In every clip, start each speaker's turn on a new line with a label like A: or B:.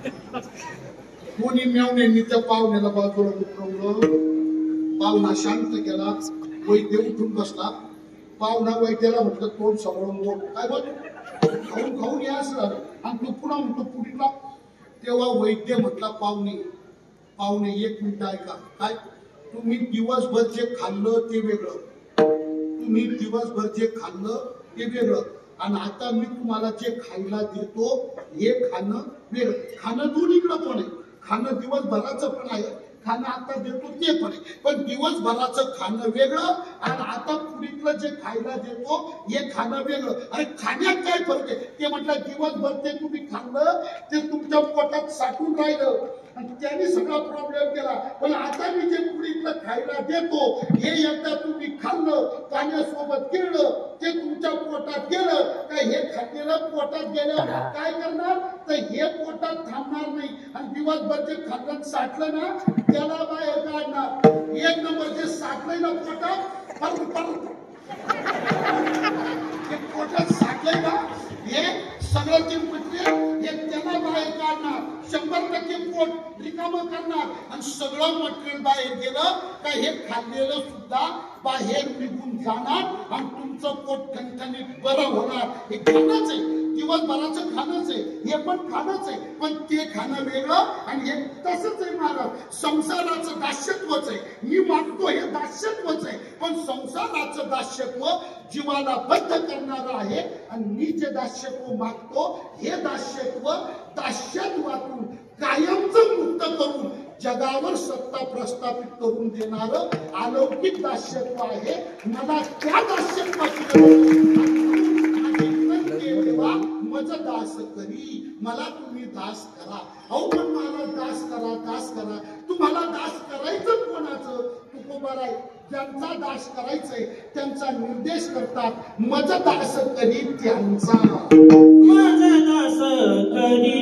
A: कोणी मेवण्यांनी त्या पाहुण्याला बाजूला उतरवलं. पाहुणा शांत केला. वैद्य उठून बसला. पाहुणा वैद्याला म्हटलं तोंड सांभाळून बोल. काय बोल? खाऊन खाऊन यास झालं. आणि तू पुन्हा म्हणतो पुढीला. तेव्हा वैद्य म्हटला पाहुणे 1 मिनिट ऐका. काय? तुम्ही दिवसभर जे खाल्लं ते वेगळं, तुम्ही दिवसभर जे खाल्लं ते वेगळं, आणि आता मी तुम्हाला जे खायला देतो हे खाणं वेगळं. खाणं दोन्हीकडं पण आहे. खाणं दिवसभराचं पण आहे, खाणं आता देतो ते पण आहे. पण दिवसभराचं खाणं वेगळं आणि आता पुढीतलं जे खायला देतो हे खाणं वेगळं. अरे खाण्यात काय फरक आहे? ते म्हटलं दिवसभर ते तुम्ही खाल्लं ते तुमच्या पोटात साठून राहिलं आणि त्याने सगळा प्रॉब्लेम केला. पण आता मी जे पुढीतलं खायला देतो हे एकदा तुम्ही खाल्लं, पाण्यासोबत गिळलं, ते तुमच्या पोटात गेलं का हे खाल्लेलं पोटात गेलं काय करणार? तर हे पोटात थांबणार नाही आणि दिवसभर जे खाल्लं साठलं ना त्याला बाहेर काढणार. 1 नंबर जे साठलंय ना पोटात हे पोटात साठलंय ना हे सगळं जे मटेरियल हे त्याला बाहेर काढणार. 100% पोट रिकामं करणार आणि सगळं मटेरियल बाहेर गेलं का हे खाल्लेलं सुद्धा बाहेर निघून जाणार आणि तुमचं पोट ठणठणीत बरं होणार. हे खाणंच आहे, दिवसभराचं खाणंच आहे, हे पण खाणंच आहे. पण ते खाणं वेगळं आणि हे तसंच आहे. महाराज संसाराचं दास्यत्वच आहे. मी मागतो हे दास्यत्वच आहे, पण संसाराचं दास्यत्व जीवाला बद्ध करणारं आहे आणि मी जे दास्यत्व मागतो हे दास्यत्व दास्यत्वातून कायमचं मुक्त करून जगावर सत्ता प्रस्थापित करून देणारं अलौकिक दास्यत्व आहे. मला त्या दास्यत्वाची मज दास करी, मला तुम्ही दास करा. अहो पण मला दास करा. तुम्हाला दास करायचं कोणाचं? तुकोबाराय ज्यांचा दास करायचंय त्यांचा निर्देश करतात. मज दास करी त्यांचा,
B: मज दास करी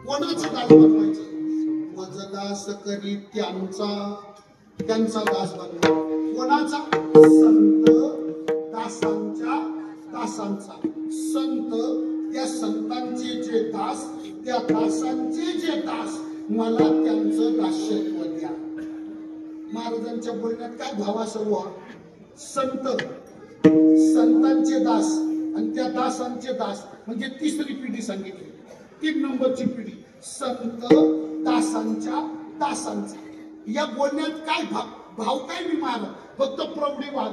A: कोणाचा दास बनवायचं? मज दास करी त्यांचा दास बनवा. कोणाचा? संत दासांचा. संत त्या संतांचे जे दास, त्या दासांचे जे दास, मला त्यांचं दास्यत्व द्या. महाराजांच्या बोलण्यात काय भाव सर्व संतांचे दास आणि त्या दासांचे दास म्हणजे तिसरी पिढी सांगितली. 3 नंबरची पिढी संत दासांचा. या बोलण्यात काय भाव काय नाही महाराज, फक्त प्रौढीवाद.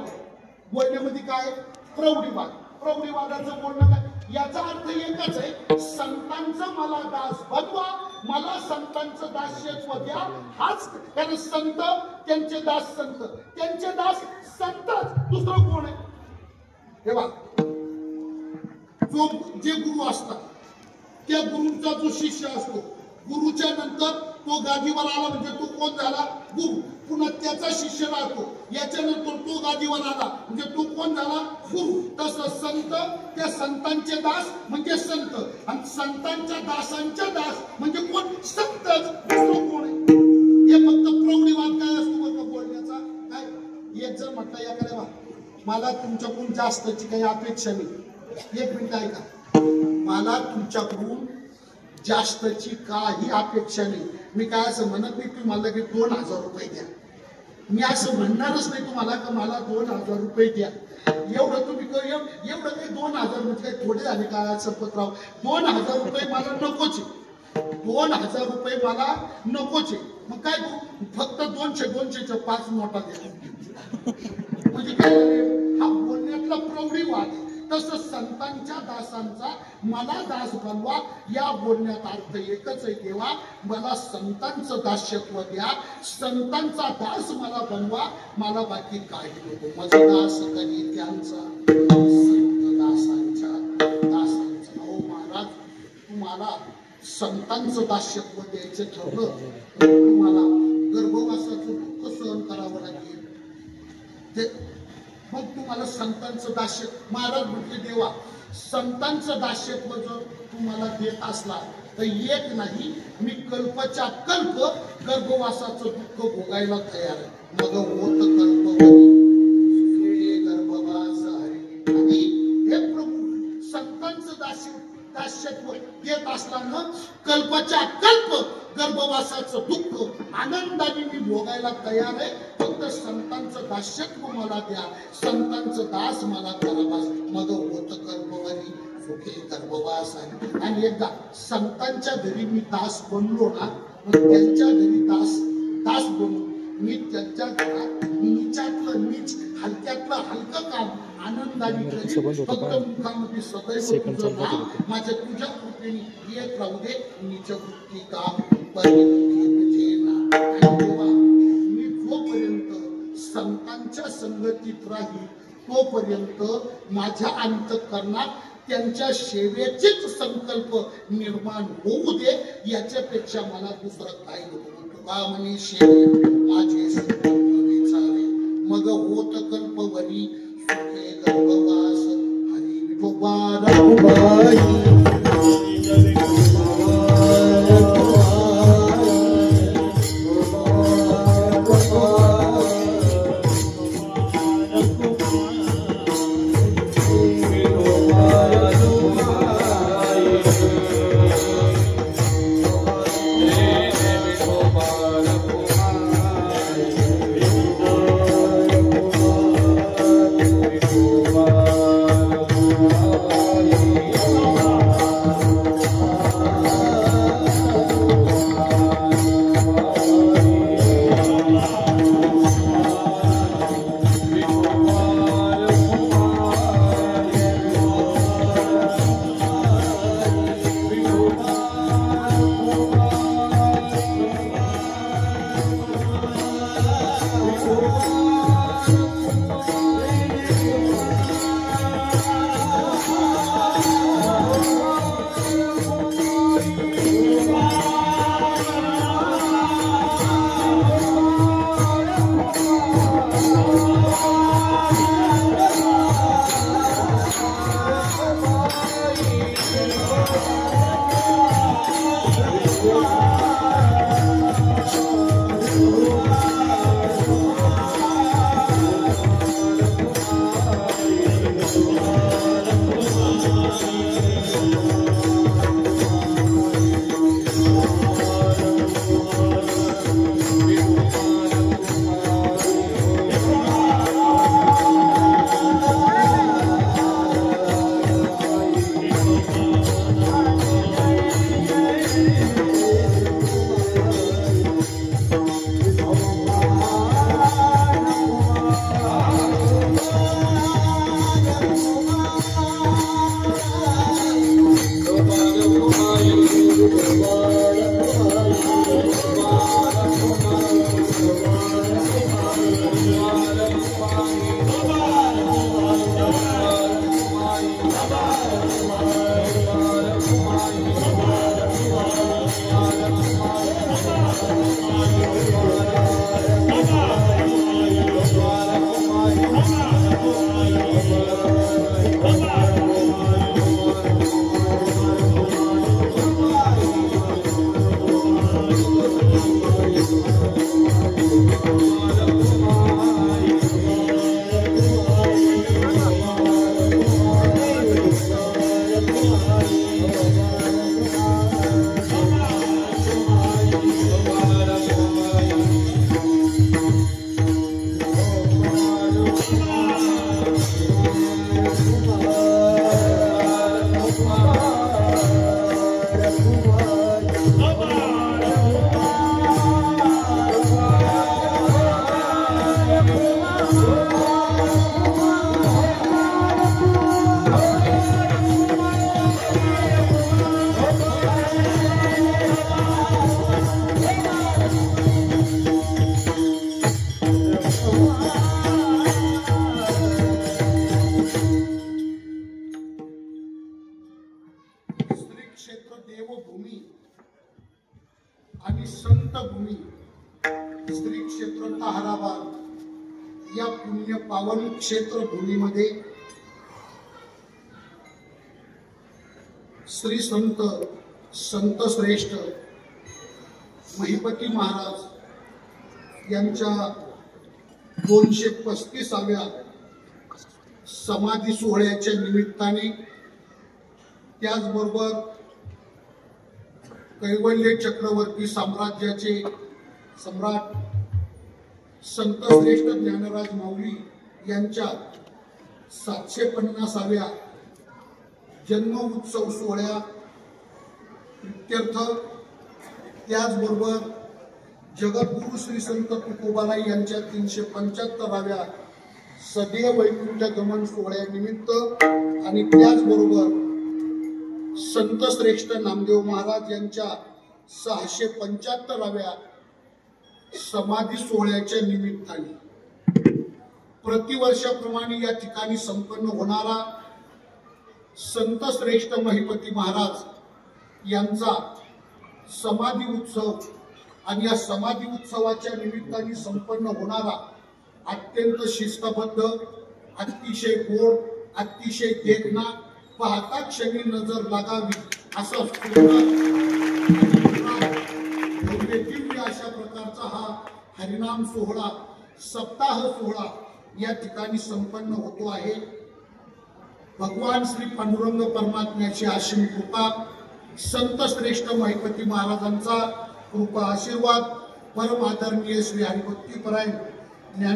A: बोलण्यामध्ये काय? प्रौढीवादाचं बोलणं काय? याचा अर्थ एकच आहे, संतांचं मला दास बनवा, मला संतांचं दास्यत्व द्या. हाच कारण संत त्यांचे दास संत, त्यांचे दास संतच. दुसरं कोण आहे? तेव्हा जे गुरु असतात त्या गुरुचा जो शिष्य असतो, गुरुच्या नंतर तो गादीवर आला म्हणजे तो कोण झाला? गुरु. पुन्हा त्याचा शिष्य राहतो, याच्यानंतर तो गादीवर आला म्हणजे तो कोण झाला? गुरु. तसं संत, त्या संतांचे दास म्हणजे संत, आणि संतांच्या दासांच्या दास म्हणजे कोण? संतच. दुसरं कोण आहे? हे फक्त प्रौढीवाद काय असतो बघा बोलण्याचा. काय एक जर म्हटलं या करे मला तुमच्याकडून जास्तची काही अपेक्षा नाही, एक मिनिट ऐका, मला तुमच्याकडून जास्तची काही अपेक्षा नाही. मी काय असं म्हणत नाही तुम्हाला की 2000 रुपये द्या, मी असं म्हणणारच नाही तुम्हाला की मला 2000 रुपये द्या. एवढं तुम्ही एवढं काही 2000 म्हणजे काही थोडे झाले काय संपतराव? 2000 रुपये मला नकोच, 2000 रुपये मला नकोच. मग काय फक्त 200च्या 5 नोटा द्या. म्हणजे काय हा बोलण्यातला प्रौढीवाद. तसं संतांच्या दासांचा मला दास बनवा या बोलण्यात अर्थ एकच आहे. देवा मला संतांचं दास्यत्व द्या, संतांचा दास मला बनवा, मला बाकी काही नको. माझा दास कधी त्यांचा, संत दासांचा. अहो महाराज, तुम्हाला संतांचं दास्यत्व द्यायचं ठरलं, तुम्हाला गर्भवासाचं दुःख सहन करावं लागेल. ते मग तुम्हाला संतांचं दास्य, महाराज म्हटले देवा संतांचं दास्यत्व जर तुम्हाला देत असला तर एक नाही, मी कल्पच्या कल्प गर्भवासाचं दुःख भोगायला तयार आहे. मग होत कल्पवरी गर्भवास हरी. आणि हे प्रभू संतांचं दास्यत्व देत असताना कल्पच्या कल्प गर्भवासाचं दुःख आनंदाने मी भोगायला तयार आहे. फक्त संतांचं दास्यत्व मला द्या, संतांचं दास मला करा. मग होत कल्पवरी सुखे गर्भवास आहे. आणि एकदा संतांच्या घरी मी दास बनलो ना, मग त्यांच्या घरी दास बनून मी त्यांच्या घरात नीचातलं नीच, हलक्यातलं हलकं काम आनंदाने करीन. फक्त मुखामध्ये सदैव तुझं नाम माझ्या तुझ्या कृपेने येत राहू दे. नीच वृत्ती काम मी जोपर्यंत संतांच्या संगतीत राहील तोपर्यंत माझ्या अंतःकरणात त्यांच्या सेवेचेच संकल्प निर्माण होऊ दे. याच्यापेक्षा मला दुसरं काही नको. तुका म्हणे सेवे माझे संकल्प चाले, मग होत कल्पवरी सुखे गर्भवास हरी. विठोबा क्षेत्र देवभूमी आणि संत भूमी श्री क्षेत्र ताहराबाद या पुण्य पावन क्षेत्र भूमीमध्ये श्री संत संत श्रेष्ठ महिपती महाराज यांच्या 235व्या समाधी सोहळ्याच्या निमित्ताने त्याचबरोबर कैवल्य चक्रवर्ती साम्राज्याचे सम्राट संत श्रेष्ठ ज्ञानराज माऊली यांच्या 750व्या जन्म उत्सव सोहळ्या प्रित्यर्थ त्याचबरोबर जगद्गुरु श्री संत तुकोबाराय यांच्या 375व्या सदैव वैकुंठ गमन सोहळ्यानिमित्त आणि त्याचबरोबर संत श्रेष्ठ नामदेव महाराज यांच्या 675व्या समाधी सोहळ्याच्या निमित्ताने प्रतिवर्षाप्रमाणे या ठिकाणी संपन्न होणारा संत श्रेष्ठ महिपती महाराज यांचा समाधी उत्सव आणि या समाधी उत्सवाच्या निमित्ताने संपन्न होणारा अत्यंत शिस्तबद्ध अतिशय गोड अतिशय देखणा पाहता क्षणी नजर लागावी असा दिव्य अशा प्रकारचा हा हरिनाम सोहळा सप्ताह सोहळा या ठिकाणी संपन्न होतो आहे। भगवान श्री पांडुरंग परमात्म्याची असीम कृपा संत श्रेष्ठ महिपती महाराजांचा कृपा आशीर्वाद परम आदरणीय श्री हरिभक्तीपरायण ज्ञानी